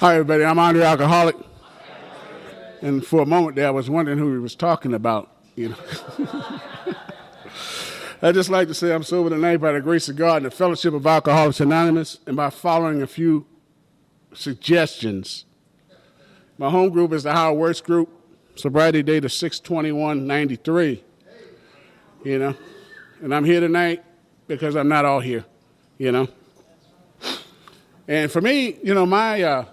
Hi, everybody. I'm Andre Alcoholic. And for a moment there, I was wondering who he was talking about. I'd just like to say I'm sober tonight by the grace of God and the fellowship of Alcoholics Anonymous and by following a few suggestions. My home group is the Howard Works Group. Sobriety date is 6/21/93. And I'm here tonight because I'm not all here, And for me, my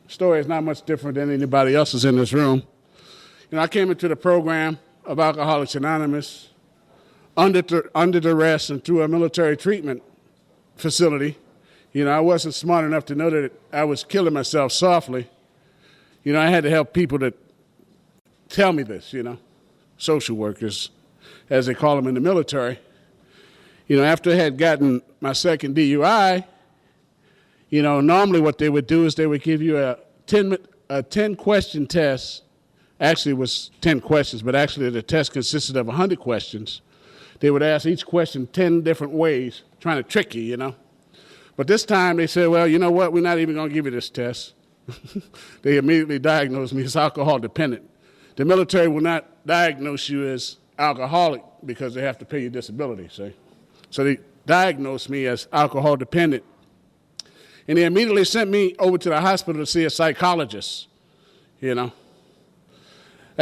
story is not much different than anybody else's in this room. I came into the program of Alcoholics Anonymous under duress and through a military treatment facility. I wasn't smart enough to know that I was killing myself softly. I had to help people to tell me this, social workers, as they call them in the military. After I had gotten my second DUI, normally what they would do is they would give you a 10-question test. Actually, it was 10 questions, but actually the test consisted of 100 questions. They would ask each question 10 different ways, trying to trick you, But this time they said, well, you know what, we're not even going to give you this test. They immediately diagnosed me as alcohol dependent. The military will not diagnose you as alcoholic because they have to pay you disability, see? So they diagnosed me as alcohol dependent. And they immediately sent me over to the hospital to see a psychologist, At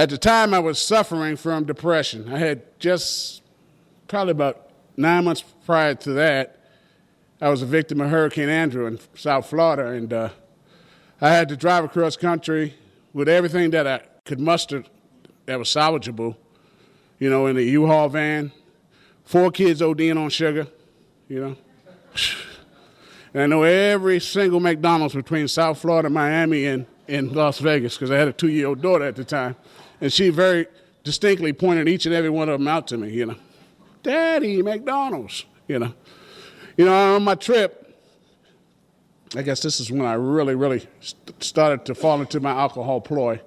the time, I was suffering from depression. I had just probably about 9 months prior to that, I was a victim of Hurricane Andrew in South Florida, and I had to drive across country with everything that I could muster that was salvageable, in a U-Haul van, 4 kids ODing on sugar, And I know every single McDonald's between South Florida, Miami, and Las Vegas, because I had a 2-year-old daughter at the time. And she very distinctly pointed each and every one of them out to me, Daddy, McDonald's, On my trip, I guess this is when I really started to fall into my alcohol ploy.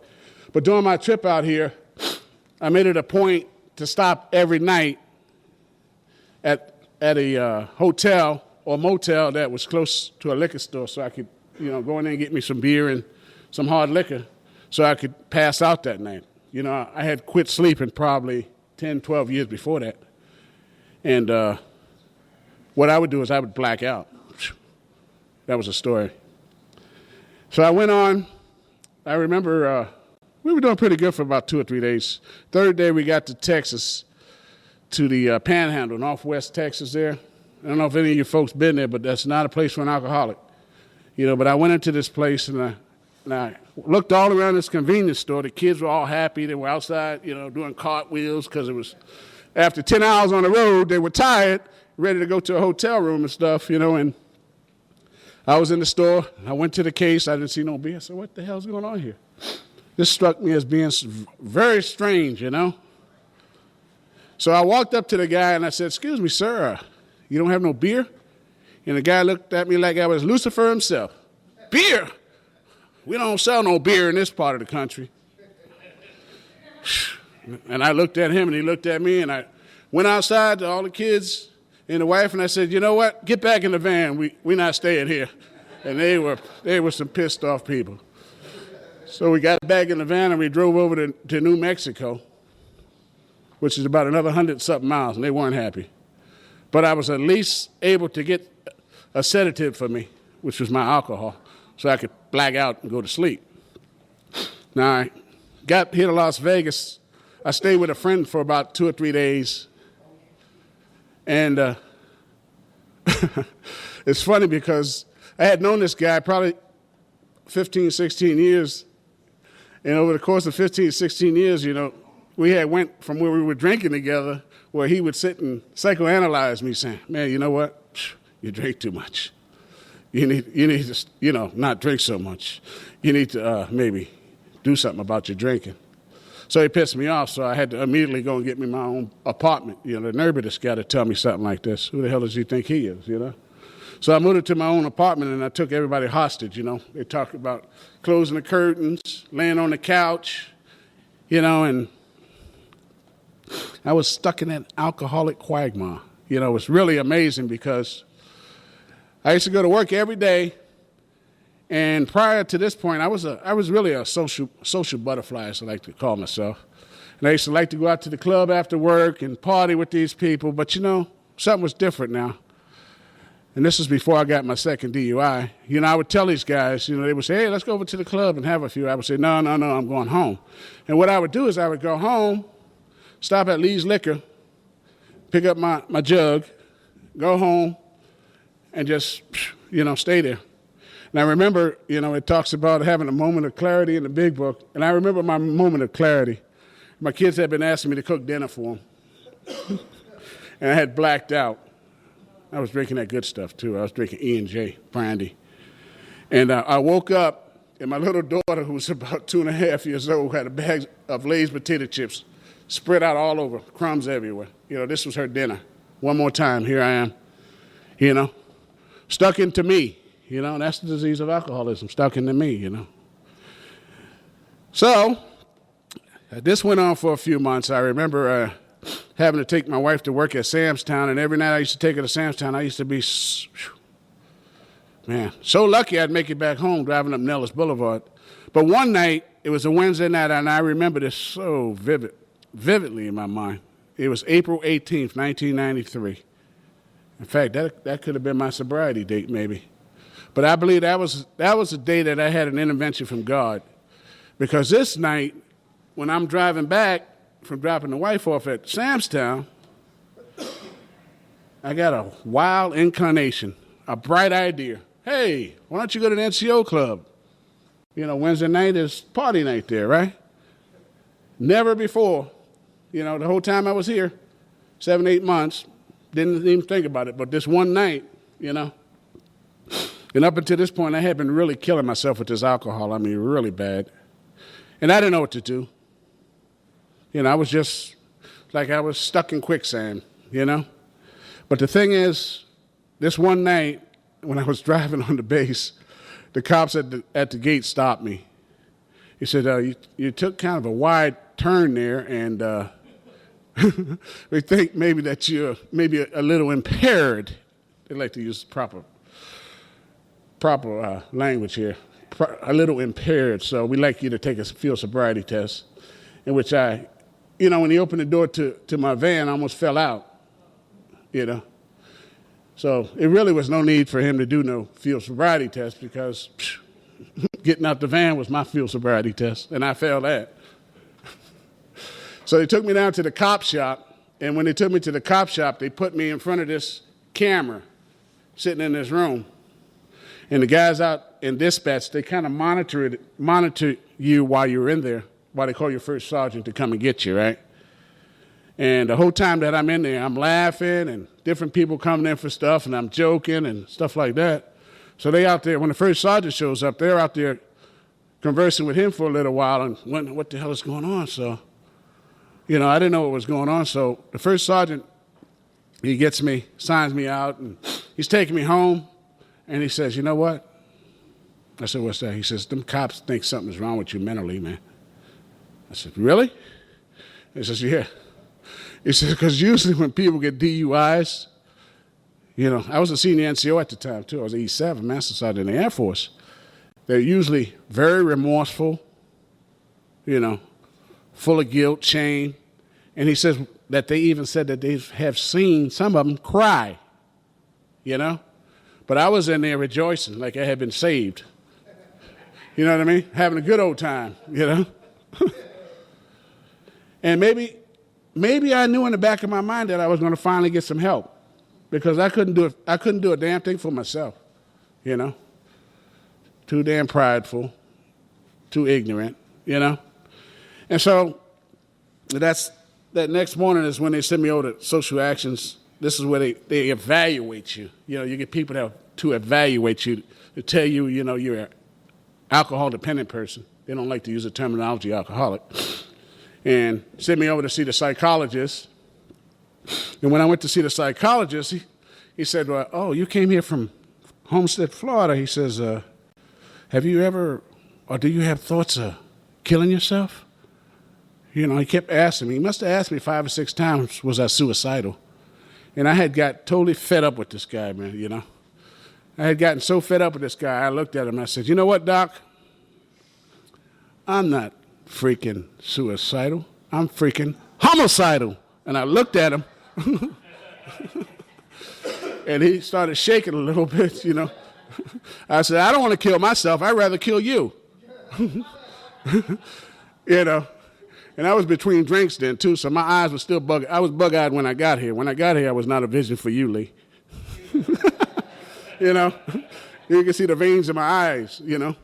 But during my trip out here, I made it a point to stop every night at a hotel or motel that was close to a liquor store so I could, go in there and get me some beer and some hard liquor so I could pass out that night. I had quit sleeping probably 10, 12 years before that. And what I would do is I would black out. That was a story. So I went on. I remember we were doing pretty good for about 2 or 3 days. Third day we got to Texas, to the Panhandle, Northwest Texas there. I don't know if any of you folks been there, but that's not a place for an alcoholic. But I went into this place and I looked all around this convenience store. The kids were all happy. They were outside, doing cartwheels because it was after 10 hours on the road, they were tired, ready to go to a hotel room and stuff, and I was in the store. I went to the case. I didn't see no beer. I said, what the hell's going on here? This struck me as being very strange, So I walked up to the guy and I said, excuse me, sir, you don't have no beer? And the guy looked at me like I was Lucifer himself. Beer? We don't sell no beer in this part of the country. And I looked at him and he looked at me, and I went outside to all the kids and the wife, and I said, you know what? Get back in the van. We're not staying here. And they were some pissed off people. So we got back in the van and we drove over to New Mexico, which is about another 100-something miles, and they weren't happy. But I was at least able to get a sedative for me, which was my alcohol, so I could black out and go to sleep. Now, I got here to Las Vegas. I stayed with a friend for about 2 or 3 days. And it's funny because I had known this guy probably 15, 16 years. And over the course of 15, 16 years, we had went from where we were drinking together, where he would sit and psychoanalyze me, saying, man, you know what? You drink too much. You need to, not drink so much. You need to maybe do something about your drinking. So he pissed me off, so I had to immediately go and get me my own apartment. The nerve of this guy to tell me something like this. Who the hell does he think he is, So I moved into my own apartment, and I took everybody hostage, They talked about closing the curtains, laying on the couch, and I was stuck in that alcoholic quagmire. It was really amazing because I used to go to work every day, And prior to this point, I was really a social butterfly, as I like to call myself. And I used to like to go out to the club after work and party with these people. But, something was different now. And this is before I got my second DUI. I would tell these guys, they would say, hey, let's go over to the club and have a few. I would say, no, I'm going home. And what I would do is I would go home, stop at Lee's Liquor, pick up my jug, go home, and just, stay there. And I remember, it talks about having a moment of clarity in the big book. And I remember my moment of clarity. My kids had been asking me to cook dinner for them. And I had blacked out. I was drinking that good stuff, too. I was drinking E&J, brandy. And I woke up, and my little daughter, who was about 2.5 years old, had a bag of Lay's potato chips spread out all over, crumbs everywhere. This was her dinner. One more time, here I am, stuck into me. That's the disease of alcoholism, stuck into me, So this went on for a few months. I remember having to take my wife to work at Sam's Town, and every night I used to take her to Sam's Town. I used to be, so lucky I'd make it back home driving up Nellis Boulevard. But one night, it was a Wednesday night, and I remember this so vividly in my mind. It was April 18th, 1993. In fact, that could have been my sobriety date, maybe. But I believe that was the day that I had an intervention from God. Because this night, when I'm driving back from dropping the wife off at Sam's Town, I got a wild inclination, a bright idea. Hey, why don't you go to the NCO club? Wednesday night is party night there, right? Never before, the whole time I was here, 7, 8 months, didn't even think about it. But this one night, And up until this point, I had been really killing myself with this alcohol. I mean, really bad. And I didn't know what to do. I was just like I was stuck in quicksand, But the thing is, this one night, when I was driving on the base, the cops at the gate stopped me. He said, you took kind of a wide turn there, and we think maybe that you're maybe a little impaired. They like to use proper language here, a little impaired. So we'd like you to take a field sobriety test, in which I, when he opened the door to my van, I almost fell out, So it really was no need for him to do no field sobriety test because getting out the van was my field sobriety test, and I failed that. So they took me down to the cop shop, and when they took me to the cop shop, they put me in front of this camera sitting in this room. And the guys out in dispatch, they kind of monitor you while you're in there, while they call your first sergeant to come and get you, right? And the whole time that I'm in there, I'm laughing and different people coming in for stuff, and I'm joking and stuff like that. So they out there, when the first sergeant shows up, they're out there conversing with him for a little while and wondering what the hell is going on. So, I didn't know what was going on. So the first sergeant, he gets me, signs me out, and he's taking me home. And he says, you know what? I said, what's that? He says, them cops think something's wrong with you mentally, man. I said, really? He says, yeah. He says, because usually when people get DUIs, I was a senior NCO at the time, too. I was E7, Master Sergeant in the Air Force. They're usually very remorseful, full of guilt, shame. And he says that they even said that they have seen some of them cry, But I was in there rejoicing like I had been saved. You know what I mean? Having a good old time, And maybe I knew in the back of my mind that I was going to finally get some help because I couldn't do a damn thing for myself, Too damn prideful, too ignorant, And so that next morning is when they send me over to social actions. This is where they evaluate you. You get people to evaluate you, to tell you, you're an alcohol-dependent person. They don't like to use the terminology alcoholic. And sent me over to see the psychologist. And when I went to see the psychologist, he said, well, oh, you came here from Homestead, Florida. He says, have you ever, or do you have thoughts of killing yourself? He kept asking me. He must have asked me 5 or 6 times, was I suicidal? And I had got totally fed up with this guy, man, I had gotten so fed up with this guy, I looked at him and I said, you know what, Doc? I'm not freaking suicidal. I'm freaking homicidal. And I looked at him, and he started shaking a little bit, you know. I said, I don't want to kill myself. I'd rather kill you. You know. And I was between drinks then, too, so my eyes were still bug. I was bug-eyed when I got here. When I got here, I was not a vision for you, Lee. You know. You can see the veins in my eyes, you know.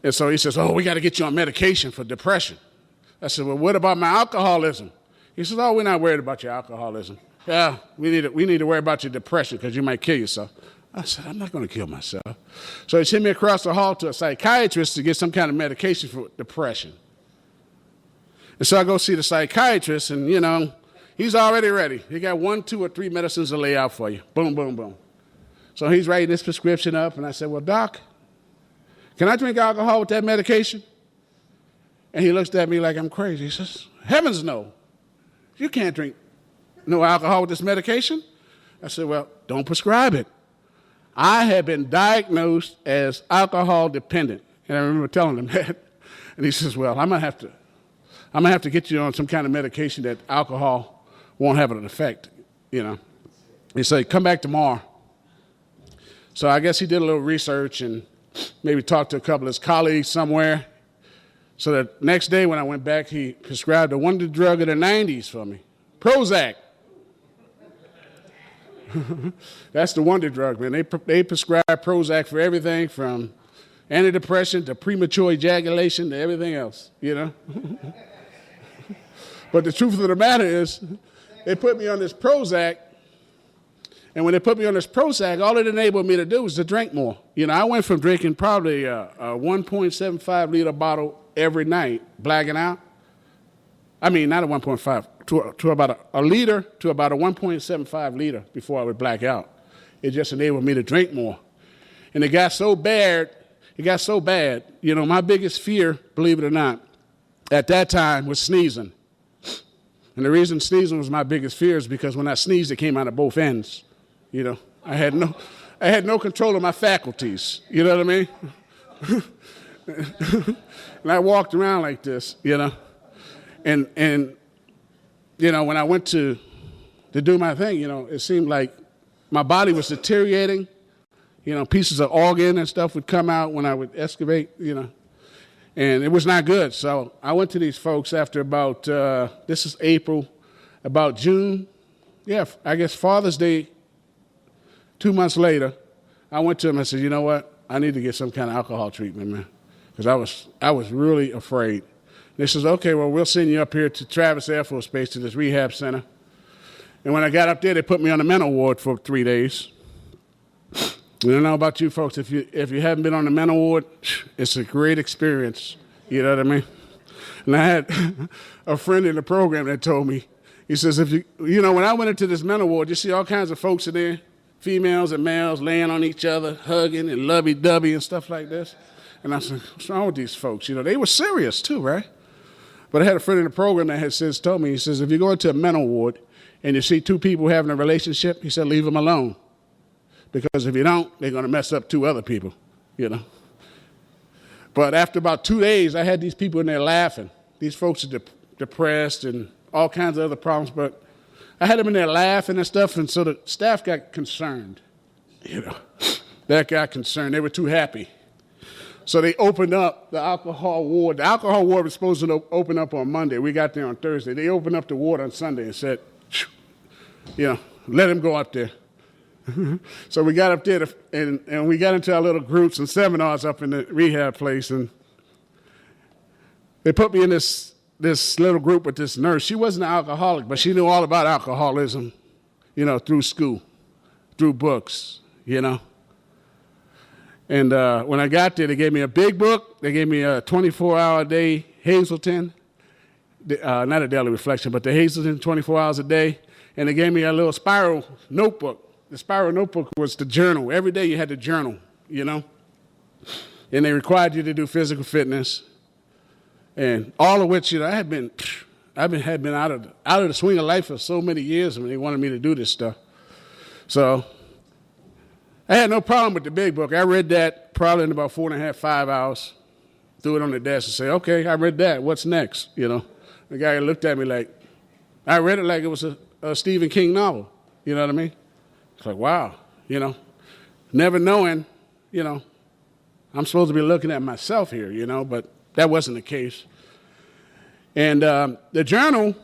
And so he says, oh, we got to get you on medication for depression. I said, well, what about my alcoholism? He says, oh, we're not worried about your alcoholism. Yeah, we need to worry about your depression because you might kill yourself. I said, I'm not going to kill myself. So he sent me across the hall to a psychiatrist to get some kind of medication for depression. And so I go see the psychiatrist, and, you know, he's already ready. He got 1, 2, or 3 medicines to lay out for you. Boom, boom, boom. So he's writing this prescription up, and I said, well, Doc, can I drink alcohol with that medication? And he looks at me like I'm crazy. He says, heavens no. You can't drink no alcohol with this medication. I said, well, don't prescribe it. I have been diagnosed as alcohol dependent. And I remember telling him that. And he says, well, I'm gonna have to get you on some kind of medication that alcohol won't have an effect, you know. He said, come back tomorrow. So I guess he did a little research and maybe talked to a couple of his colleagues somewhere. So the next day when I went back, he prescribed a wonder drug of the 90s for me, Prozac. That's the wonder drug, man. They prescribe Prozac for everything from antidepressant to premature ejaculation to everything else, you know. But the truth of the matter is, they put me on this Prozac, and when they put me on this Prozac, all it enabled me to do was to drink more. You know, I went from drinking probably a 1.75 liter bottle every night, blacking out. I mean, not a 1.5, to about a liter to about a 1.75 liter before I would black out. It just enabled me to drink more. And it got so bad, you know, my biggest fear, believe it or not, at that time was sneezing. And the reason sneezing was my biggest fear is because when I sneezed, it came out of both ends. You know, I had no control of my faculties. You know what I mean? And I walked around like this, you know. And you know, when I went to do my thing, you know, it seemed like my body was deteriorating. You know, pieces of organ and stuff would come out when I would excavate, you know. And it was not good. So I went to these folks after about, this is April, about June. Yeah, I guess Father's Day, 2 months later, I went to them and said, you know what? I need to get some kind of alcohol treatment, man. Because I was really afraid. They says, okay, well, we'll send you up here to Travis Air Force Base to this rehab center. And when I got up there, they put me on the mental ward for 3 days. I don't know about you folks, if you haven't been on the mental ward, it's a great experience. You know what I mean? And I had a friend in the program that told me, he says, if you know, when I went into this mental ward, you see all kinds of folks in there, females and males laying on each other, hugging and lovey-dovey and stuff like this. And I said, what's wrong with these folks? You know, they were serious too, right? But I had a friend in the program that had since told me, he says, if you go into a mental ward and you see 2 people having a relationship, he said, leave them alone. Because if you don't, they're going to mess up 2 other people, you know. But after about 2 days, I had these people in there laughing. These folks are depressed and all kinds of other problems. But I had them in there laughing and stuff, and so the staff got concerned, you know. That got concerned. They were too happy. So they opened up the alcohol ward. The alcohol ward was supposed to open up on Monday. We got there on Thursday. They opened up the ward on Sunday and said, you know, let him go up there. So we got up there and we got into our little groups and seminars up in the rehab place, and they put me in this little group with this nurse. She wasn't an alcoholic, but she knew all about alcoholism, you know, through school, through books, you know. And when I got there, they gave me a big book. They gave me a 24-hour-a-day Hazelden, not a daily reflection, but the Hazelden 24 hours a day. And they gave me a little spiral notebook. The spiral notebook was the journal. Every day you had to journal, you know. And they required you to do physical fitness, and all of which, you know, I had been out of the swing of life for so many years when they wanted me to do this stuff. So I had no problem with the big book. I read that probably in about 4.5, 5 hours. Threw it on the desk and said, okay, I read that. What's next? You know, the guy looked at me like, I read it like it was a Stephen King novel. You know what I mean? It's like, wow, you know, never knowing, you know, I'm supposed to be looking at myself here, you know, but that wasn't the case. And the journal,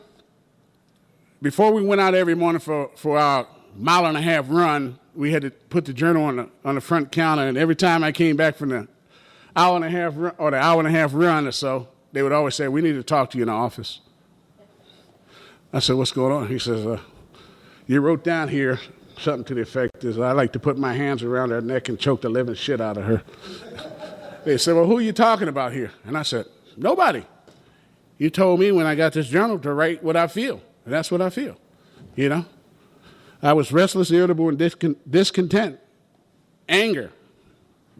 before we went out every morning for our 1.5 mile run, we had to put the journal on the front counter, and every time I came back from the 1.5 run, or the 1.5 run or so, they would always say, we need to talk to you in the office. I said, what's going on? He says, you wrote down here something to the effect is, I like to put my hands around her neck and choke the living shit out of her. They said, well, who are you talking about here? And I said, nobody. You told me when I got this journal to write what I feel, and that's what I feel, you know? I was restless, irritable, and discontent, anger,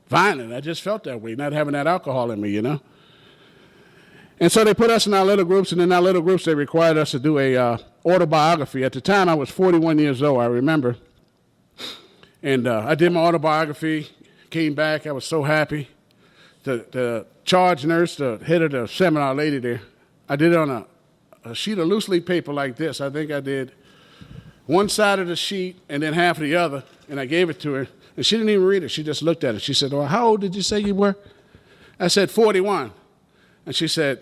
violent. I just felt that way, not having that alcohol in me, you know? And so they put us in our little groups, and in our little groups they required us to do a autobiography. At the time, I was 41 years old, I remember. And I did my autobiography, came back, I was so happy. The charge nurse, the head of the seminar lady there, I did it on a sheet of loose leaf paper like this. I think I did one side of the sheet and then half of the other, and I gave it to her. And she didn't even read it. She just looked at it. She said, well, how old did you say you were? I said, 41. And she said,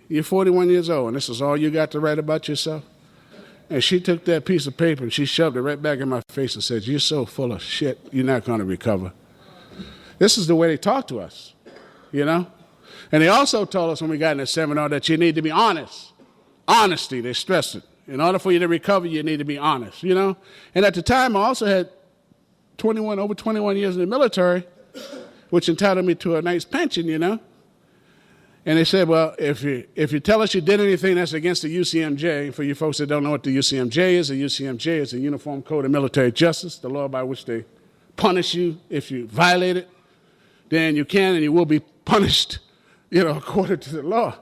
you're 41 years old, and this is all you got to write about yourself? And she took that piece of paper and she shoved it right back in my face and said, you're so full of shit, you're not going to recover. This is the way they talk to us, you know? And they also told us when we got in the seminar that you need to be honest. Honesty, they stressed it. In order for you to recover, you need to be honest, you know? And at the time, I also had over 21 years in the military, which entitled me to a nice pension, you know? And they said, well, if you tell us you did anything that's against the UCMJ, for you folks that don't know what the UCMJ is a Uniform Code of Military Justice, the law by which they punish you if you violate it, then you can and you will be punished, you know, according to the law.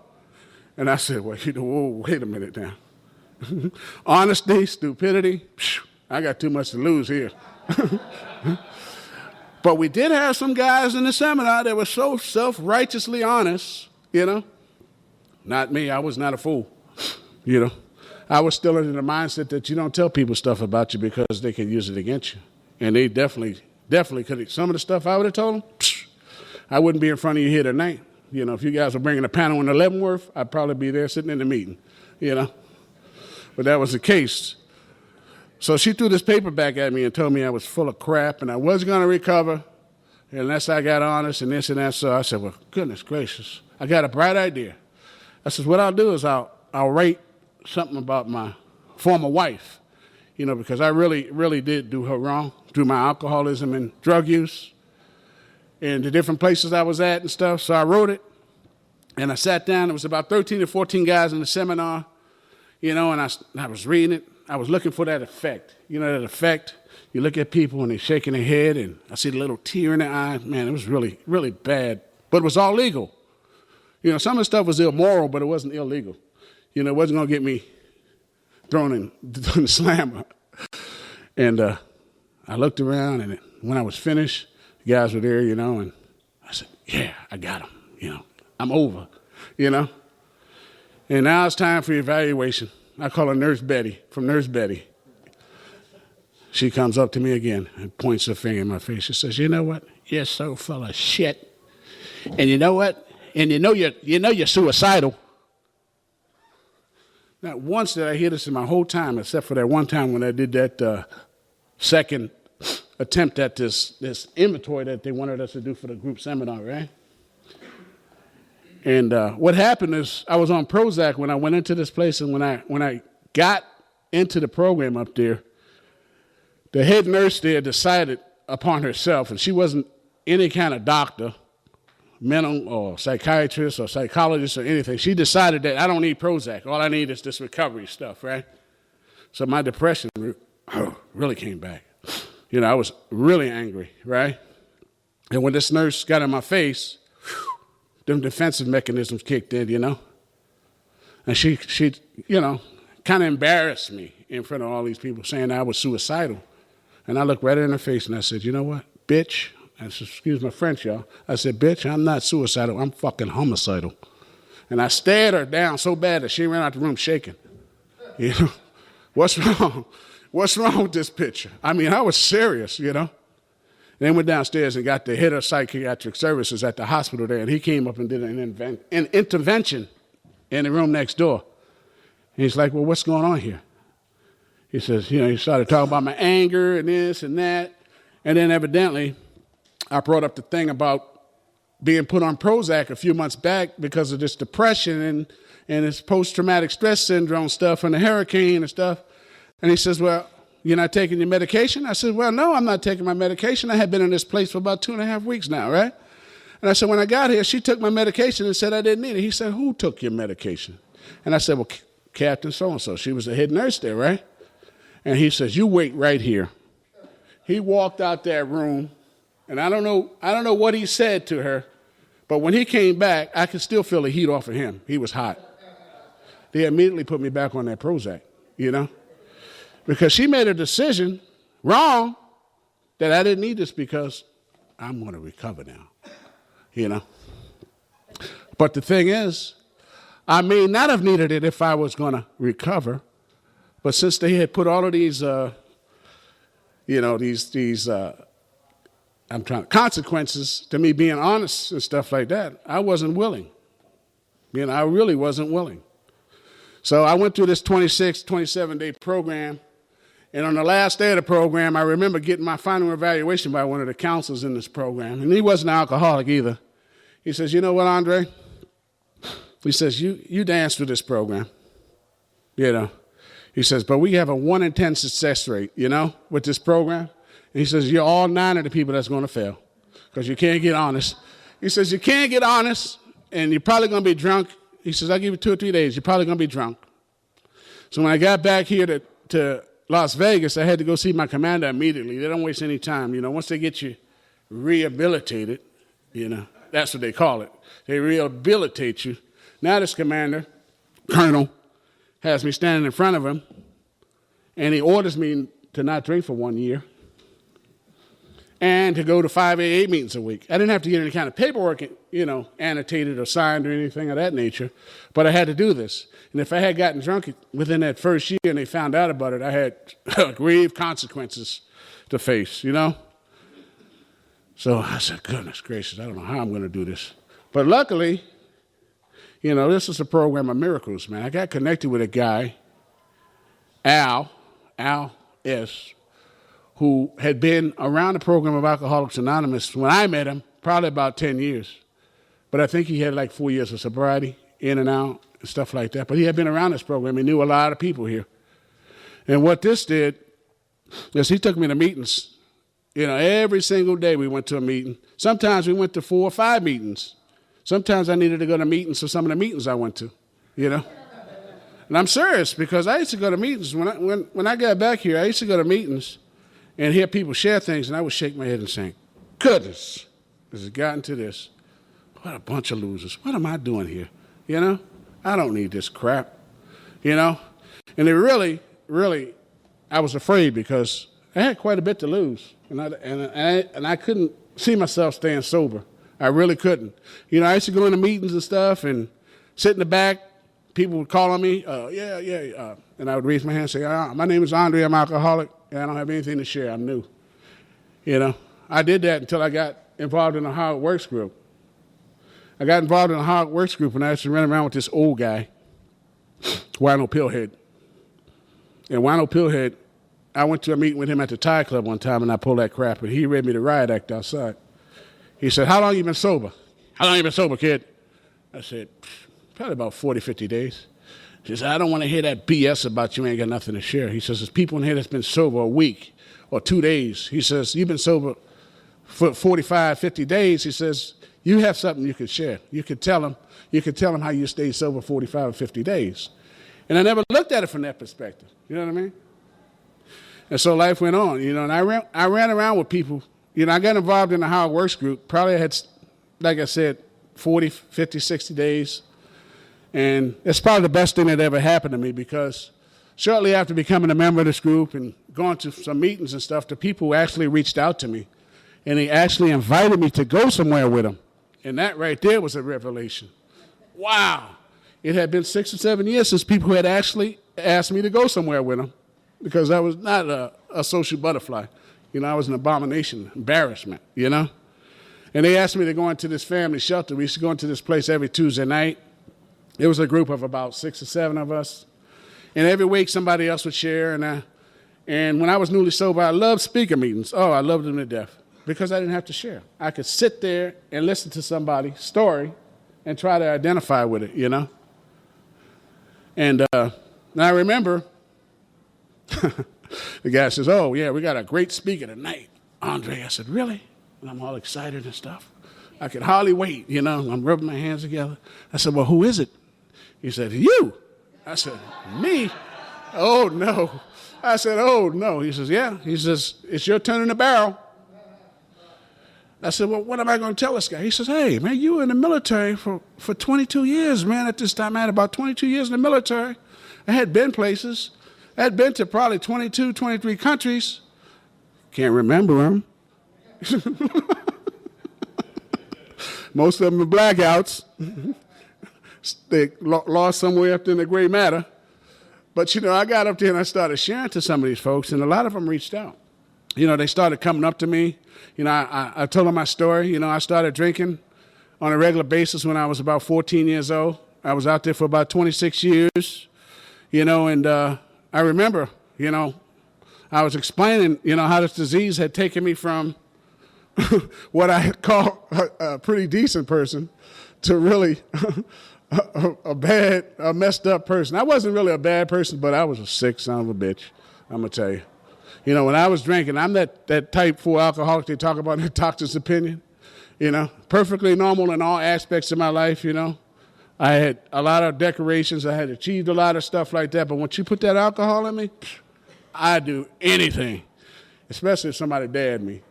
And I said, well, you know, whoa, wait a minute now. Honesty, stupidity, I got too much to lose here. But we did have some guys in the seminar that were so self-righteously honest, you know. Not me, I was not a fool, you know. I was still in the mindset that you don't tell people stuff about you because they can use it against you. And they definitely could have. Some of the stuff I would have told them, I wouldn't be in front of you here tonight. You know, if you guys were bringing a panel in Leavenworth, I'd probably be there sitting in the meeting, you know. But that was the case. So she threw this paper back at me and told me I was full of crap and I wasn't going to recover unless I got honest and this and that. So I said, well, goodness gracious, I got a bright idea. I said, what I'll do is I'll write something about my former wife, you know, because I really, really did do her wrong through my alcoholism and drug use and the different places I was at and stuff. So I wrote it and I sat down. There was about 13 or 14 guys in the seminar, you know, and I was reading it. I was looking for that effect. You know, that effect, you look at people and they're shaking their head and I see the little tear in their eye. Man, it was really, really bad. But it was all legal. You know, some of the stuff was immoral, but it wasn't illegal. You know, it wasn't going to get me thrown in the slammer. And I looked around, and when I was finished, the guys were there, you know, and I said, yeah, I got him. You know, I'm over, you know. And now it's time for evaluation. I call her Nurse Betty, from Nurse Betty. She comes up to me again and points her finger in my face. She says, you know what? You're so full of shit. And you know what? And you know you're suicidal. Not once did I hear this in my whole time, except for that one time when I did that second attempt at this inventory that they wanted us to do for the group seminar, right? And what happened is I was on Prozac when I went into this place, and when I got into the program up there, the head nurse there decided upon herself, and she wasn't any kind of doctor, mental or psychiatrist or psychologist or anything. She decided that I don't need Prozac. All I need is this recovery stuff, right? So my depression really came back. You know, I was really angry, right? And when this nurse got in my face, them defensive mechanisms kicked in, you know? And she you know, kind of embarrassed me in front of all these people saying I was suicidal. And I looked right in her face and I said, you know what, bitch? I said, excuse my French, y'all. I said, bitch, I'm not suicidal. I'm fucking homicidal. And I stared her down so bad that she ran out the room shaking. You know, what's wrong? What's wrong with this picture? I mean, I was serious, you know. Then went downstairs and got the head of psychiatric services at the hospital there, and he came up and did an intervention in the room next door. And he's like, well, what's going on here? He says, you know, he started talking about my anger and this and that. And then evidently, I brought up the thing about being put on Prozac a few months back because of this depression and this post-traumatic stress syndrome stuff and the hurricane and stuff. And he says, well, you're not taking your medication? I said, well, no, I'm not taking my medication. I had been in this place for about 2.5 weeks now, right? And I said, when I got here, she took my medication and said I didn't need it. He said, who took your medication? And I said, well, Captain so-and-so. She was the head nurse there, right? And he says, you wait right here. He walked out that room, and I don't know what he said to her, but when he came back, I could still feel the heat off of him. He was hot. They immediately put me back on that Prozac, you know? Because she made a decision, wrong, that I didn't need this because I'm going to recover now, you know. But the thing is, I may not have needed it if I was going to recover, but since they had put all of these, consequences to me being honest and stuff like that, I wasn't willing. You know, I really wasn't willing. So I went through this 26, 27-day program. And on the last day of the program, I remember getting my final evaluation by one of the counselors in this program. And he wasn't an alcoholic either. He says, you know what, Andre? He says, you danced through this program. You know. He says, but we have a 1 in 10 success rate, you know, with this program. And he says, you're all 9 of the people that's going to fail because you can't get honest. He says, you can't get honest, and you're probably going to be drunk. He says, I'll give you 2 or 3 days. You're probably going to be drunk. So when I got back here to Las Vegas, I had to go see my commander immediately. They don't waste any time. You know, once they get you rehabilitated, you know, that's what they call it. They rehabilitate you. Now this commander, colonel, has me standing in front of him, and he orders me to not drink for 1 year and to go to 5 AA meetings a week. I didn't have to get any kind of paperwork, you know, annotated or signed or anything of that nature, but I had to do this. And if I had gotten drunk within that first year and they found out about it, I had grave consequences to face, you know? So I said, goodness gracious, I don't know how I'm going to do this. But luckily, you know, this is a program of miracles, man. I got connected with a guy, Al S., who had been around the program of Alcoholics Anonymous when I met him, probably about 10 years. But I think he had like 4 years of sobriety, in and out, and stuff like that. But he had been around this program. He knew a lot of people here. And what this did is he took me to meetings. You know, every single day we went to a meeting. Sometimes we went to 4 or 5 meetings. Sometimes I needed to go to meetings for some of the meetings I went to, you know. And I'm serious because I used to go to meetings. When I got back here, I used to go to meetings and hear people share things, and I would shake my head and say, goodness, this has gotten to this. What a bunch of losers. What am I doing here? You know, I don't need this crap, you know. And it really, I was afraid because I had quite a bit to lose, and I couldn't see myself staying sober. I really couldn't. You know, I used to go into meetings and stuff and sit in the back. People would call on me, and I would raise my hand and say, my name is Andre, I'm alcoholic, and I don't have anything to share, I'm new. You know, I did that until I got involved in a How It Works group. I got involved in a How It Works group, and I used to run around with this old guy, Wino Pillhead. And Wino Pillhead, I went to a meeting with him at the Thai Club one time, and I pulled that crap, and he read me the riot act outside. He said, how long you been sober? How long you been sober, kid? I said, probably about 40, 50 days. He said, I don't want to hear that BS about you ain't got nothing to share. He says, there's people in here that's been sober a week or 2 days. He says, you've been sober for 45, 50 days. He says, you have something you could share. You could tell them how you stayed sober 45 or 50 days. And I never looked at it from that perspective. You know what I mean? And so life went on, you know, and I ran around with people. You know, I got involved in the How It Works group. Probably had, like I said, 40, 50, 60 days. And it's probably the best thing that ever happened to me because shortly after becoming a member of this group and going to some meetings and stuff, the people actually reached out to me, and they actually invited me to go somewhere with them. And that right there was a revelation. Wow. It had been 6 or 7 years since people had actually asked me to go somewhere with them, because I was not a social butterfly. I was an abomination, embarrassment, And they asked me to go into this family shelter. We used to go into this place every Tuesday night. It was a group of about 6 or 7 of us. And every week somebody else would share. And when I was newly sober, I loved speaker meetings. Oh, I loved them to death, because I didn't have to share. I could sit there and listen to somebody's story and try to identify with it, And I remember the guy says, oh, yeah, we got a great speaker tonight, Andre. I said, really? And I'm all excited and stuff. I could hardly wait, I'm rubbing my hands together. I said, well, who is it? He said, you. I said, me? Oh, no. I said, oh, no. He says, yeah. He says, it's your turn in the barrel. I said, well, what am I going to tell this guy? He says, hey, man, you were in the military for 22 years, man. At this time, I had about 22 years in the military. I had been places. I had been to probably 22, 23 countries. Can't remember them. Most of them are blackouts. They lost somewhere up in the gray matter. But, I got up there and I started sharing to some of these folks, and a lot of them reached out. They started coming up to me. I told them my story. I started drinking on a regular basis when I was about 14 years old. I was out there for about 26 years, and I remember, I was explaining, how this disease had taken me from what I had called a pretty decent person to really a messed up person. I wasn't really a bad person, but I was a sick son of a bitch, I'm going to tell you. When I was drinking, I'm that type 4 alcoholic they talk about in the doctor's opinion, perfectly normal in all aspects of my life, I had a lot of decorations. I had achieved a lot of stuff like that. But once you put that alcohol in me, I'd do anything, especially if somebody dared me,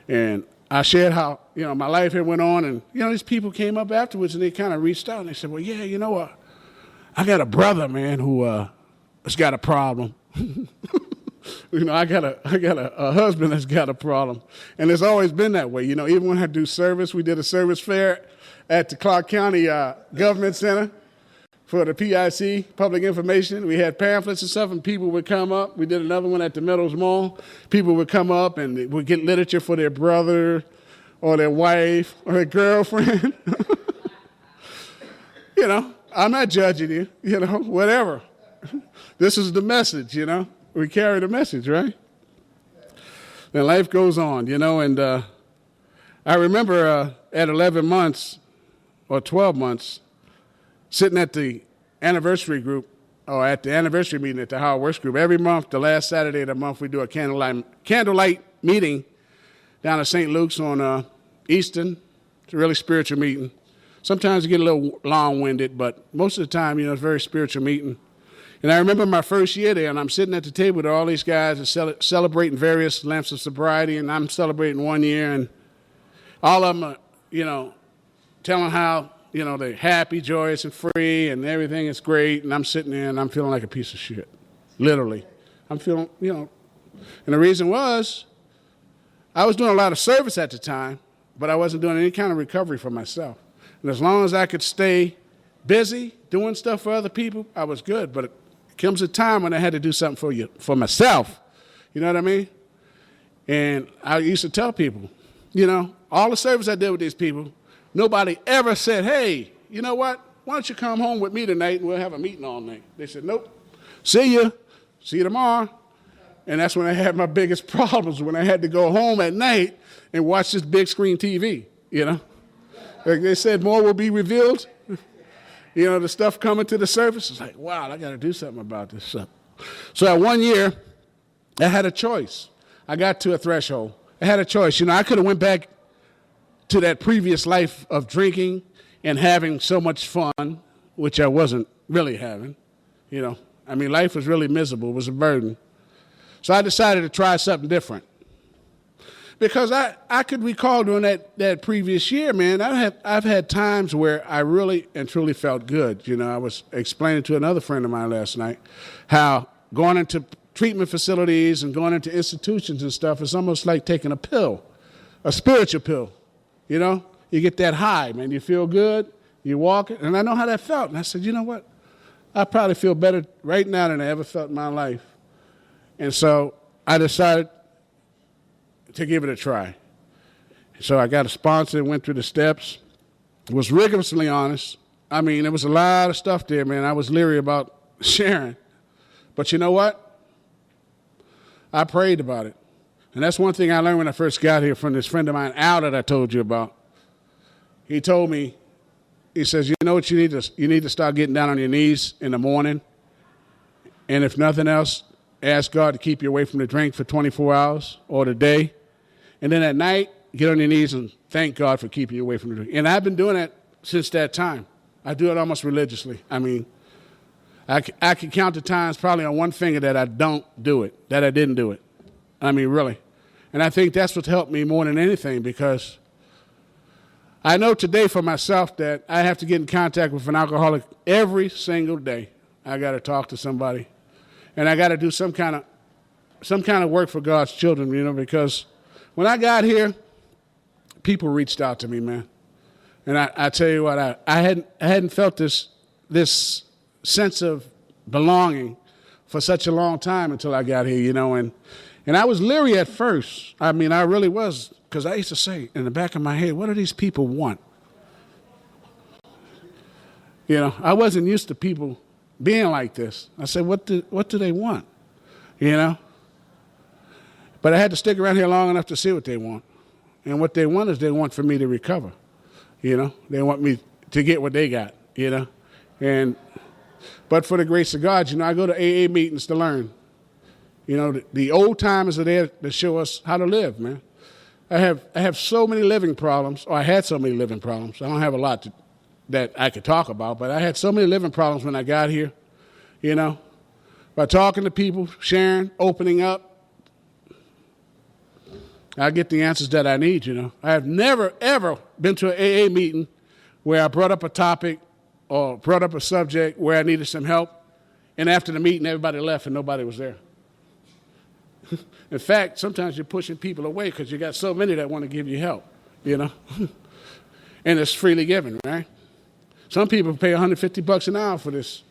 And I shared how, my life had went on. And, these people came up afterwards and they kind of reached out and they said, well, yeah, I got a brother, man, who has got a problem. I got a husband that's got a problem. And it's always been that way. Even when I do service, we did a service fair at the Clark County Government Center for the PIC, Public Information. We had pamphlets and stuff, and people would come up. We did another one at the Meadows Mall. People would come up and they would get literature for their brother or their wife or their girlfriend. I'm not judging you, whatever. This is the message, We carry the message, right? Then life goes on, and I remember at 11 months or 12 months, sitting at the anniversary group, or at the anniversary meeting at the Howard Works Group. Every month, the last Saturday of the month, we do a candlelight meeting down at St. Luke's on Easton. It's a really spiritual meeting. Sometimes you get a little long-winded, but most of the time, it's a very spiritual meeting. And I remember my first year there, and I'm sitting at the table with all these guys and celebrating various lengths of sobriety, and I'm celebrating 1 year, and all of them are, telling how, they're happy, joyous, and free, and everything is great, and I'm sitting there, and I'm feeling like a piece of shit, literally. I'm feeling, and the reason was I was doing a lot of service at the time, but I wasn't doing any kind of recovery for myself. And as long as I could stay busy doing stuff for other people, I was good, but it comes a time when I had to do something for myself, you know what I mean? And I used to tell people, all the service I did with these people, nobody ever said, hey, you know what? Why don't you come home with me tonight and we'll have a meeting all night? They said, nope. See you tomorrow. And that's when I had my biggest problems, when I had to go home at night and watch this big screen TV, Like they said, more will be revealed. The stuff coming to the surface. It's like, wow, I got to do something about this stuff. So at 1 year, I had a choice. I got to a threshold. I had a choice. I could have went back to that previous life of drinking and having so much fun, which I wasn't really having. Life was really miserable. It was a burden. So I decided to try something different. Because I could recall during that previous year, man, I've had times where I really and truly felt good. You know, I was explaining to another friend of mine last night how going into treatment facilities and going into institutions and stuff is almost like taking a pill, a spiritual pill. You know, you get that high, man. You feel good, you walk it, and I know how that felt. And I said, you know what? I probably feel better right now than I ever felt in my life. And so I decided to give it a try. So I got a sponsor, went through the steps, was rigorously honest. I mean, there was a lot of stuff there, man. I was leery about sharing. But you know what? I prayed about it. And that's one thing I learned when I first got here from this friend of mine, Al, that I told you about. He told me, he says, you know what you need to start getting down on your knees in the morning. And if nothing else, ask God to keep you away from the drink for 24 hours or the day. And then at night, get on your knees and thank God for keeping you away from the drink. And I've been doing that since that time. I do it almost religiously. I mean, I can count the times probably on one finger that I don't do it, that I didn't do it. I mean, really. And I think that's what's helped me more than anything, because I know today for myself that I have to get in contact with an alcoholic every single day. I got to talk to somebody. And I got to do some kind of work for God's children, you know, because when I got here, people reached out to me, man. And I tell you what, I hadn't felt this sense of belonging for such a long time until I got here, you know. And I was leery at first. I mean, I really was, because I used to say in the back of my head, what do these people want? You know, I wasn't used to people being like this. I said, what do they want? You know? But I had to stick around here long enough to see what they want. And what they want is they want for me to recover. You know? They want me to get what they got, you know? But for the grace of God, you know, I go to AA meetings to learn. You know, the old timers are there to show us how to live, man. I have so many living problems, or I had so many living problems. I don't have a lot that I could talk about, but I had so many living problems when I got here, you know. By talking to people, sharing, opening up, I get the answers that I need, you know. I have never, ever been to an AA meeting where I brought up a topic or brought up a subject where I needed some help, and after the meeting, everybody left and nobody was there. In fact, sometimes you're pushing people away because you got so many that want to give you help, you know. And it's freely given, right? Some people pay $150 an hour for this.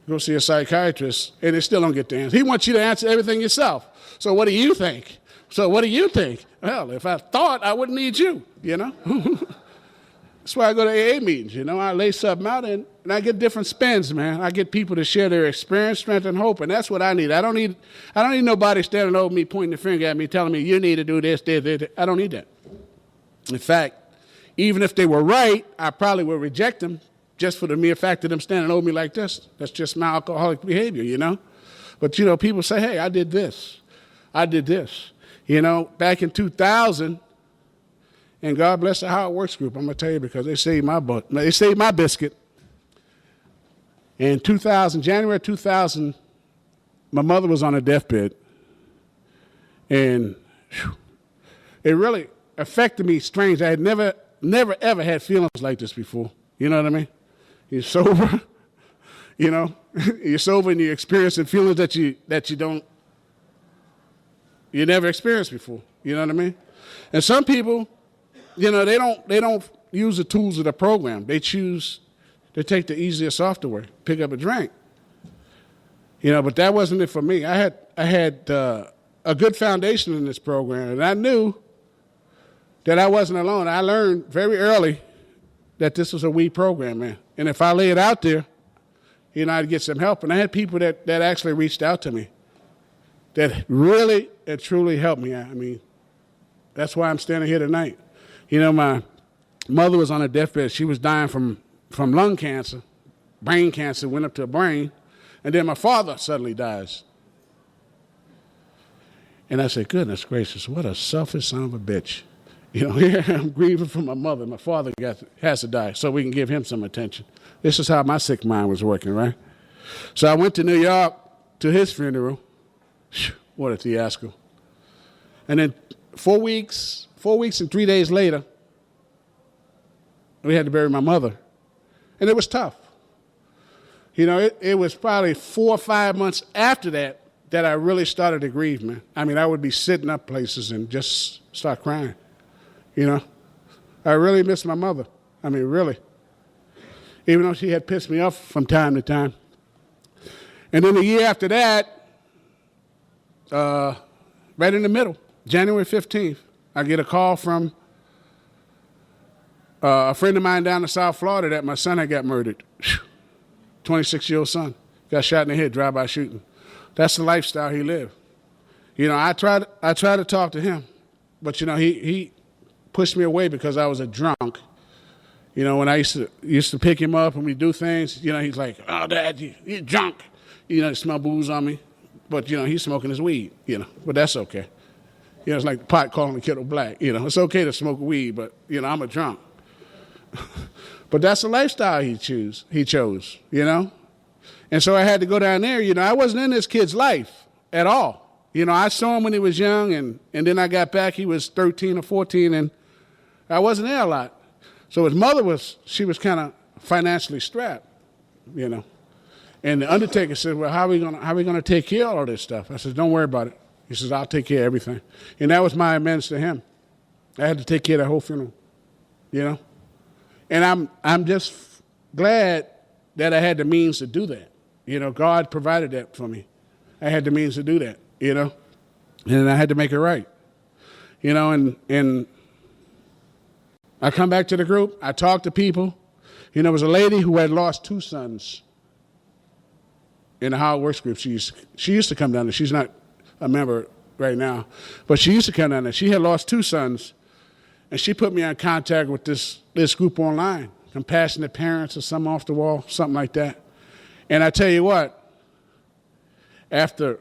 Go see a psychiatrist, and they still don't get the answer. He wants you to answer everything yourself. So what do you think? Well, if I thought, I wouldn't need you, you know. That's why I go to AA meetings, you know. I lay something out, and I get different spins, man. I get people to share their experience, strength, and hope, and that's what I need. I don't need nobody standing over me, pointing the finger at me, telling me, you need to do this, this, this. I don't need that. In fact, even if they were right, I probably would reject them just for the mere fact of them standing over me like this. That's just my alcoholic behavior, you know. But, you know, people say, hey, I did this. You know, back in 2000, and God bless the How It Works group, I'm going to tell you, because they saved my butt. They saved my biscuit. In January 2000, my mother was on her deathbed. And it really affected me strange. I had never, ever had feelings like this before. You know what I mean? You're sober, you know. You're sober and you're experiencing feelings that you never experienced before. You know what I mean? And some people, you know, they don't use the tools of the program. They take the easier, softer way, pick up a drink. You know, but that wasn't it for me. I had a good foundation in this program, and I knew that I wasn't alone. I learned very early that this was a weed program, man. And if I lay it out there, you know, I'd get some help. And I had people that actually reached out to me that really and truly helped me. I mean, that's why I'm standing here tonight. You know, my mother was on her deathbed. She was dying from lung cancer. Brain cancer went up to her brain. And then my father suddenly dies. And I said, goodness gracious, what a selfish son of a bitch. You know, here I'm grieving for my mother. My father has to die so we can give him some attention. This is how my sick mind was working, right? So I went to New York to his funeral. What a fiasco. And then 4 weeks and 3 days later, we had to bury my mother. And it was tough. You know, it was probably 4 or 5 months after that I really started to grieve, man. I mean, I would be sitting up places and just start crying, you know. I really miss my mother. I mean, really. Even though she had pissed me off from time to time. And then the year after that, right in the middle, January 15th, I get a call from a friend of mine down in South Florida that my son had got murdered. 26-year-old son. Got shot in the head, drive-by shooting. That's the lifestyle he lived. You know, I tried to talk to him, but, you know, he pushed me away because I was a drunk. You know, when I used to pick him up and we do things, you know, he's like, oh, Dad, you're drunk. You know, he smell booze on me. But, you know, he's smoking his weed, you know, but that's okay. You know, it's like the pot calling the kettle black. You know, it's okay to smoke weed, but, you know, I'm a drunk. But that's the lifestyle he chose, you know. And so I had to go down there. You know, I wasn't in this kid's life at all. You know, I saw him when he was young, and then I got back. He was 13 or 14, and I wasn't there a lot. So his mother she was kind of financially strapped, you know. And the undertaker said, well, how are we gonna take care of all this stuff? I said, don't worry about it. He says, I'll take care of everything. And that was my amends to him. I had to take care of the whole funeral, you know. And I'm just glad that I had the means to do that. You know, God provided that for me. I had the means to do that, you know. And I had to make it right. You know, and I come back to the group. I talk to people. You know, there was a lady who had lost 2 sons in the How It Works group. She used to come down there. She's not a member right now, but she used to come down there. She had lost 2 sons, and she put me in contact with this group online, Compassionate Parents or something off the wall, something like that. And I tell you what, after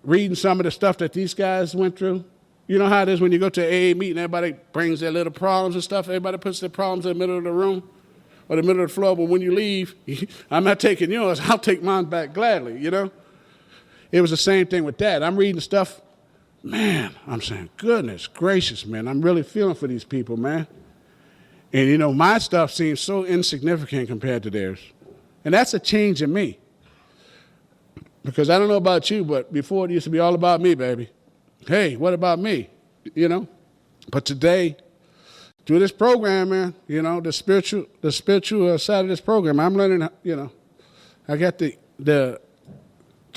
reading some of the stuff that these guys went through, you know how it is when you go to an AA meeting, everybody brings their little problems and stuff. Everybody puts their problems in the middle of the room or the middle of the floor. But when you leave, I'm not taking yours. I'll take mine back gladly, you know. It was the same thing with that. I'm reading stuff. Man, I'm saying, goodness gracious, man. I'm really feeling for these people, man. And, you know, my stuff seems so insignificant compared to theirs. And that's a change in me. Because I don't know about you, but before it used to be all about me, baby. Hey, what about me? You know? But today, through this program, man, you know, the spiritual side of this program, I'm learning, you know, I got to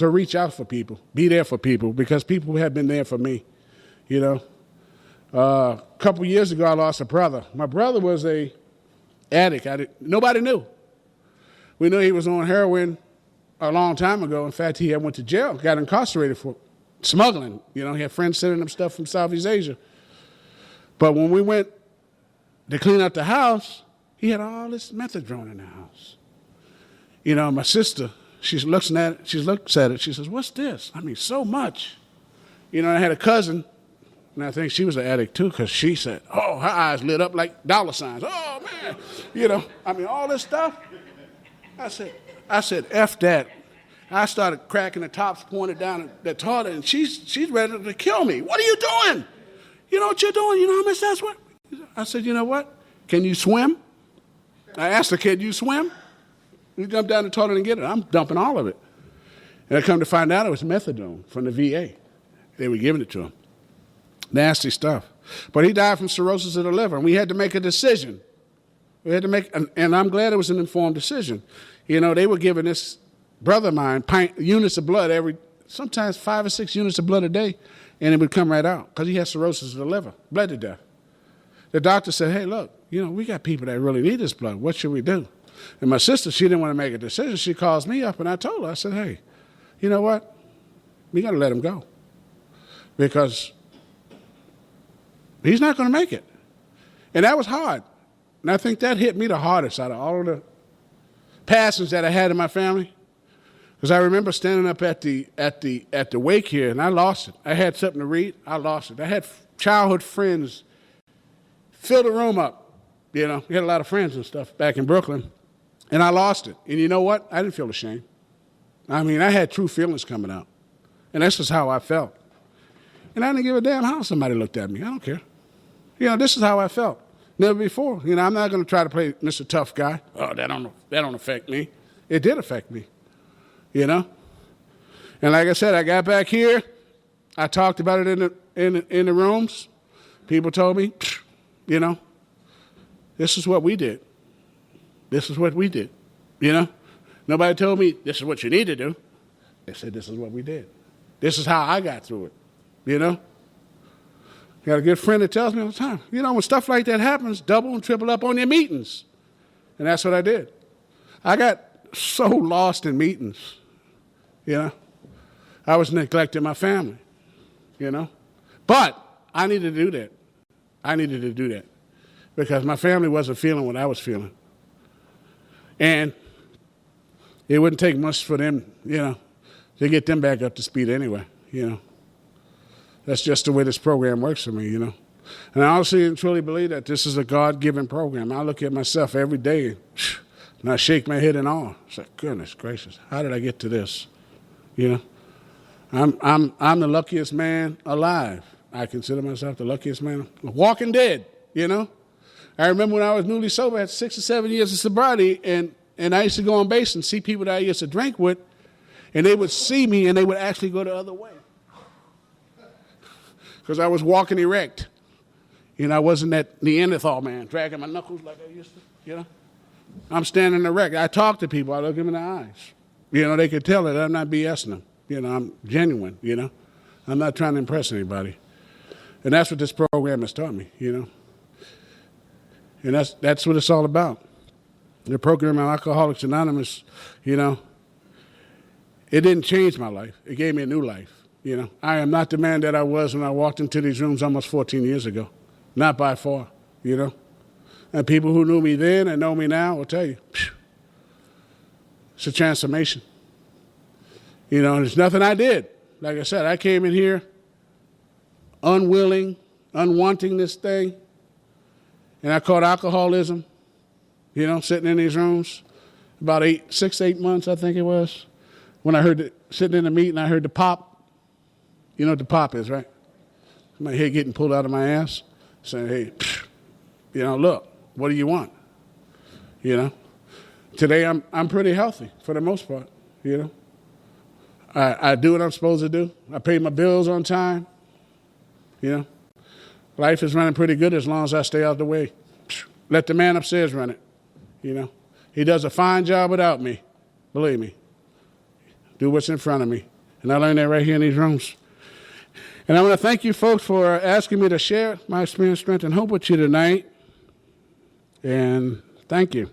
reach out for people, be there for people, because people have been there for me, you know. A couple years ago, I lost a brother. My brother was a addict. Nobody knew. We knew he was on heroin a long time ago. In fact, he had went to jail, got incarcerated for smuggling. You know, he had friends sending him stuff from Southeast Asia. But when we went to clean up the house, he had all this methadone in the house. You know, my sister, she looks at it, she says, what's this? I mean, so much. You know, I had a cousin, and I think she was an addict too, because she said, oh, her eyes lit up like dollar signs. Oh, man. You know, I mean, all this stuff. I said, F that. I started cracking the tops, pointed down at the toilet, and she's ready to kill me. What are you doing? You know what you're doing? You know how much that's worth? I said, you know what? Can you swim? I asked her, can you swim? You jump down the toilet and get it. I'm dumping all of it. And I come to find out it was methadone from the VA. They were giving it to him. Nasty stuff. But he died from cirrhosis of the liver, and we had to make a decision. We had to make, and I'm glad it was an informed decision. You know, they were giving this brother of mine units of blood sometimes 5 or 6 units of blood a day, and it would come right out because he had cirrhosis of the liver, bled to death. The doctor said, hey, look, you know, we got people that really need this blood. What should we do? And my sister, she didn't want to make a decision. She calls me up, and I told her, I said, hey, you know what? We got to let him go because he's not going to make it. And that was hard. And I think that hit me the hardest out of all of the passings that I had in my family. Because I remember standing up at the wake here, and I lost it. I had something to read. I lost it. I had childhood friends fill the room up. You know, we had a lot of friends and stuff back in Brooklyn, and I lost it. And you know what? I didn't feel ashamed. I mean, I had true feelings coming out, and that's just how I felt. And I didn't give a damn how somebody looked at me. I don't care. This is how I felt. Never before. I'm not going to try to play Mr. Tough Guy. Oh, that don't affect me. It did affect me. And like I said, I got back here. I talked about it in the rooms. People told me, this is what we did. This is what we did. Nobody told me this is what you need to do. They said this is what we did. This is how I got through it. Got a good friend that tells me all the time, when stuff like that happens, double and triple up on your meetings. And that's what I did. I got so lost in meetings, I was neglecting my family, But I needed to do that. I needed to do that because my family wasn't feeling what I was feeling. And it wouldn't take much for them, to get them back up to speed anyway, That's just the way this program works for me, And I honestly and truly believe that this is a God-given program. I look at myself every day and I shake my head in awe. It's like, goodness gracious, how did I get to this? I'm the luckiest man alive. I consider myself the luckiest man, walking dead, I remember when I was newly sober, I had 6 or 7 years of sobriety, and I used to go on base and see people that I used to drink with, and they would see me and they would actually go the other way. Because I was walking erect. I wasn't that Neanderthal man dragging my knuckles like I used to, I'm standing erect. I talk to people. I look them in the eyes. They could tell that I'm not BSing them. I'm genuine, I'm not trying to impress anybody. And that's what this program has taught me, And that's what it's all about. The program of Alcoholics Anonymous, it didn't change my life. It gave me a new life. I am not the man that I was when I walked into these rooms almost 14 years ago. Not by far, And people who knew me then and know me now will tell you, it's a transformation. And there's nothing I did. Like I said, I came in here unwilling, unwanting this thing, and I caught alcoholism, sitting in these rooms about 6, 8 months, I think it was, when I heard sitting in the meeting, I heard the pop. You know what the pop is, right? My head getting pulled out of my ass, saying, hey, look, what do you want? Today I'm pretty healthy for the most part, I do what I'm supposed to do. I pay my bills on time, Life is running pretty good as long as I stay out the way. Let the man upstairs run it, He does a fine job without me, believe me. Do what's in front of me. And I learned that right here in these rooms. And I want to thank you folks for asking me to share my experience, strength, and hope with you tonight. And thank you.